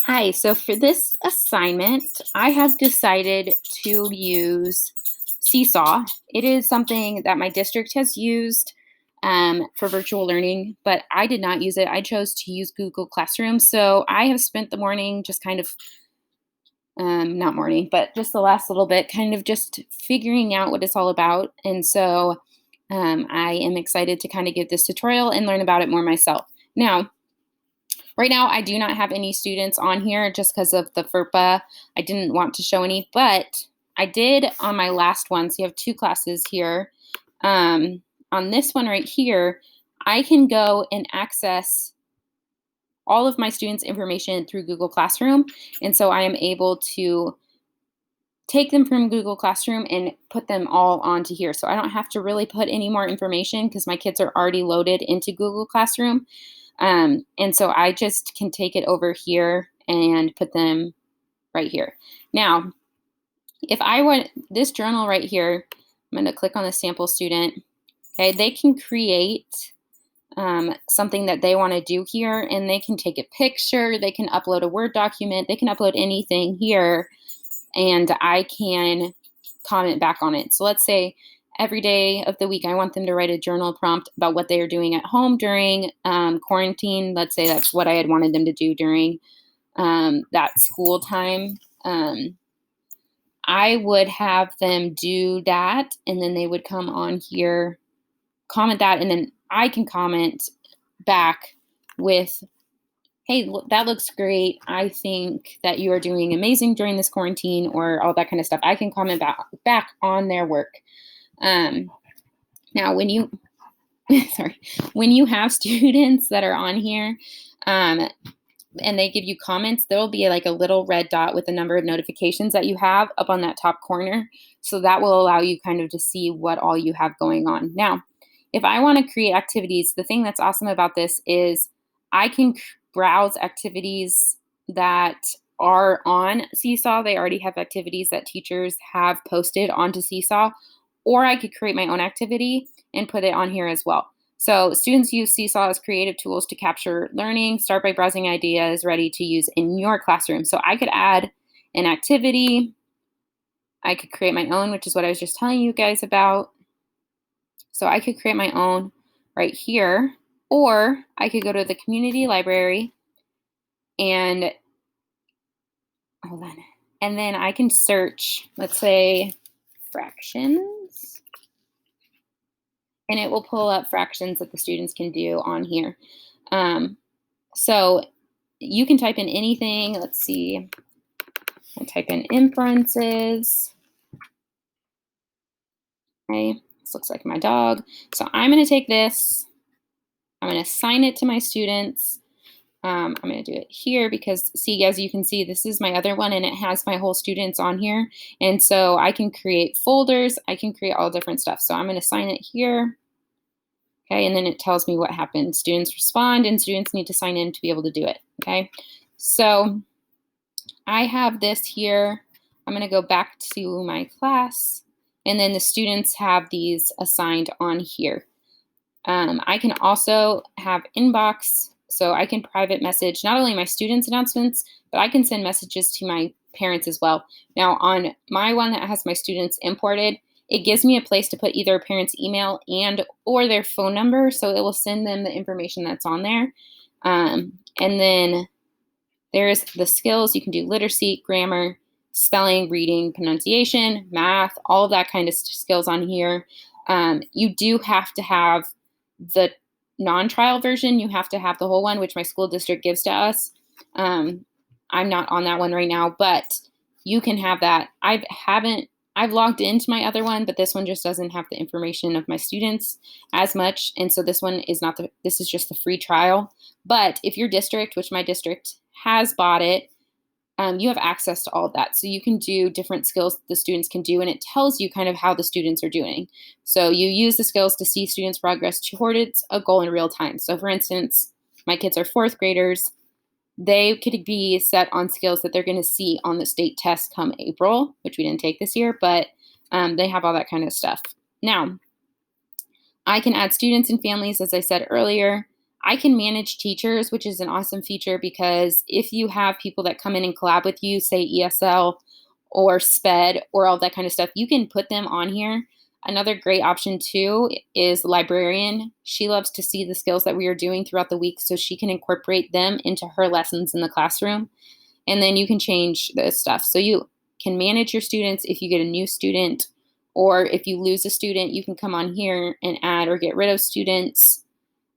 Hi, so for this assignment, I have decided to use Seesaw. It is something that my district has used for virtual learning, but I did not use it. I chose to use Google Classroom. So I have spent the morning just kind of, not morning, but just the last little bit, kind of just figuring out what it's all about. And so I am excited to kind of give this tutorial and learn about it more myself. Now, right now, I do not have any students on here just because of the FERPA. I didn't want to show any, but I did on my last one. So you have two classes here. On this one right here, I can go and access all of my students' information through Google Classroom. And so I am able to take them from Google Classroom and put them all onto here. So I don't have to really put any more information because my kids are already loaded into Google Classroom. And so I just can take it over here and put them right here. Now, if I want this journal right here, I'm going to click on the sample student. Okay, they can create something that they want to do here, and they can take a picture, they can upload a Word document, they can upload anything here, and I can comment back on it. So let's say every day of the week, I want them to write a journal prompt about what they are doing at home during quarantine. Let's say that's what I had wanted them to do during that school time. I would have them do that, and then they would come on here, comment that, and then I can comment back with, hey, that looks great. I think that you are doing amazing during this quarantine, or all that kind of stuff. I can comment back on their work. Now, when you, sorry, when you have students that are on here, and they give you comments, there'll be like a little red dot with the number of notifications that you have up on that top corner. So that will allow you kind of to see what all you have going on. Now, if I want to create activities, the thing that's awesome about this is I can browse activities that are on Seesaw. They already have activities that teachers have posted onto Seesaw, or I could create my own activity and put it on here as well. So students use Seesaw as creative tools to capture learning. Start by browsing ideas ready to use in your classroom. So I could add an activity. I could create my own, which is what I was just telling you guys about. So I could create my own right here, or I could go to the community library and hold on. And then I can search, let's say, fractions, and it will pull up fractions that the students can do on here. So you can type in anything. Let's see. I type in inferences. Okay, this looks like my dog. So I'm going to take this. I'm going to assign it to my students. I'm going to do it here because, see, as you can see, this is my other one, and it has my whole students on here. And so I can create folders. I can create all different stuff. So I'm going to assign it here. Okay, and then it tells me what happened. Students respond, and students need to sign in to be able to do it. Okay, so I have this here. I'm going to go back to my class, and then the students have these assigned on here. I can also have inbox, so I can private message not only my students' announcements, but I can send messages to my parents as well. Now, on my one that has my students imported, it gives me a place to put either a parent's email and or their phone number, so it will send them the information that's on there. And then there's the skills. You can do literacy, grammar, spelling, reading, pronunciation, math, all of that kind of skills on here. You do have to have the non-trial version. You have to have the whole one, which my school district gives to us. I'm not on that one right now, but you can have that. I've logged into my other one, but this one just doesn't have the information of my students as much. And so this one is not this is just the free trial. But if your district, which my district has bought it, you have access to all of that. So you can do different skills the students can do, and it tells you kind of how the students are doing. So you use the skills to see students' progress towards a goal in real time. So for instance, my kids are fourth graders. They could be set on skills that they're going to see on the state test come April, which we didn't take this year, but they have all that kind of stuff. Now, I can add students and families, as I said earlier. I can manage teachers, which is an awesome feature because if you have people that come in and collab with you, say ESL or SPED or all that kind of stuff, you can put them on here. Another great option too is librarian. She loves to see the skills that we are doing throughout the week so she can incorporate them into her lessons in the classroom. And then you can change this stuff. So you can manage your students if you get a new student, or if you lose a student, you can come on here and add or get rid of students.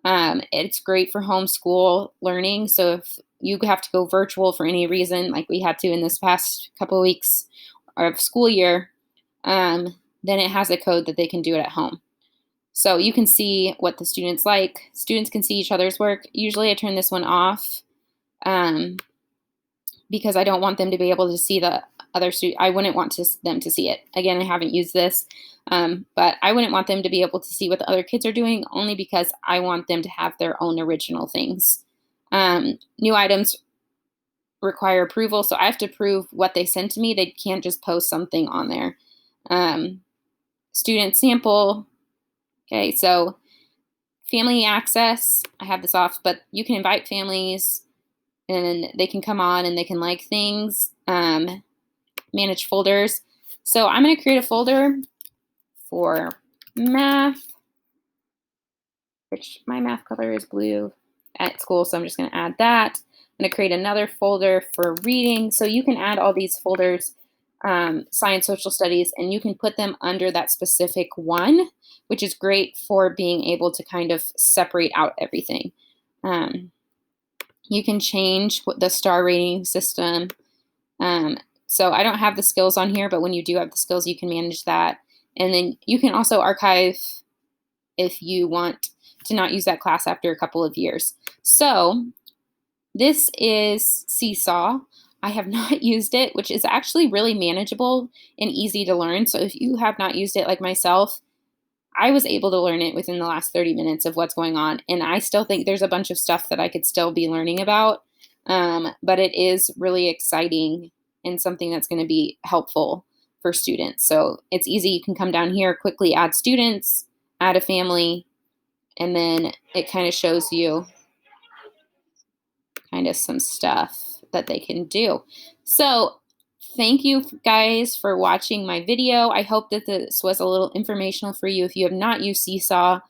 It's great for homeschool learning. So if you have to go virtual for any reason, like we had to in this past couple of weeks of school year, then it has a code that they can do it at home. So you can see what the students like. Students can see each other's work. Usually I turn this one off because I don't want them to be able to see the other student. I wouldn't want them to see it. Again, I haven't used this, but I wouldn't want them to be able to see what the other kids are doing only because I want them to have their own original things. New items require approval, so I have to approve what they send to me. They can't just post something on there. Student sample. Okay, so family access, I have this off, but you can invite families and they can come on and they can like things. Manage folders. So I'm going to create a folder for math, which my math color is blue at school, so I'm just going to add that. I'm going to create another folder for reading. So you can add all these folders, science, social studies, and you can put them under that specific one, which is great for being able to kind of separate out everything. You can change the star rating system. So I don't have the skills on here, but when you do have the skills, you can manage that. And then you can also archive if you want to not use that class after a couple of years. So this is Seesaw. I have not used it, which is actually really manageable and easy to learn. So if you have not used it like myself, I was able to learn it within the last 30 minutes of what's going on. And I still think there's a bunch of stuff that I could still be learning about. But it is really exciting and something that's going to be helpful for students. So it's easy. You can come down here, quickly add students, add a family, and then it kind of shows you kind of some stuff that they can do. So thank you guys for watching my video. I hope that this was a little informational for you if you have not used Seesaw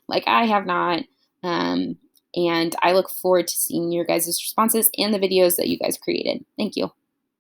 like I have not. And I look forward to seeing your guys' responses and the videos that you guys created. Thank you.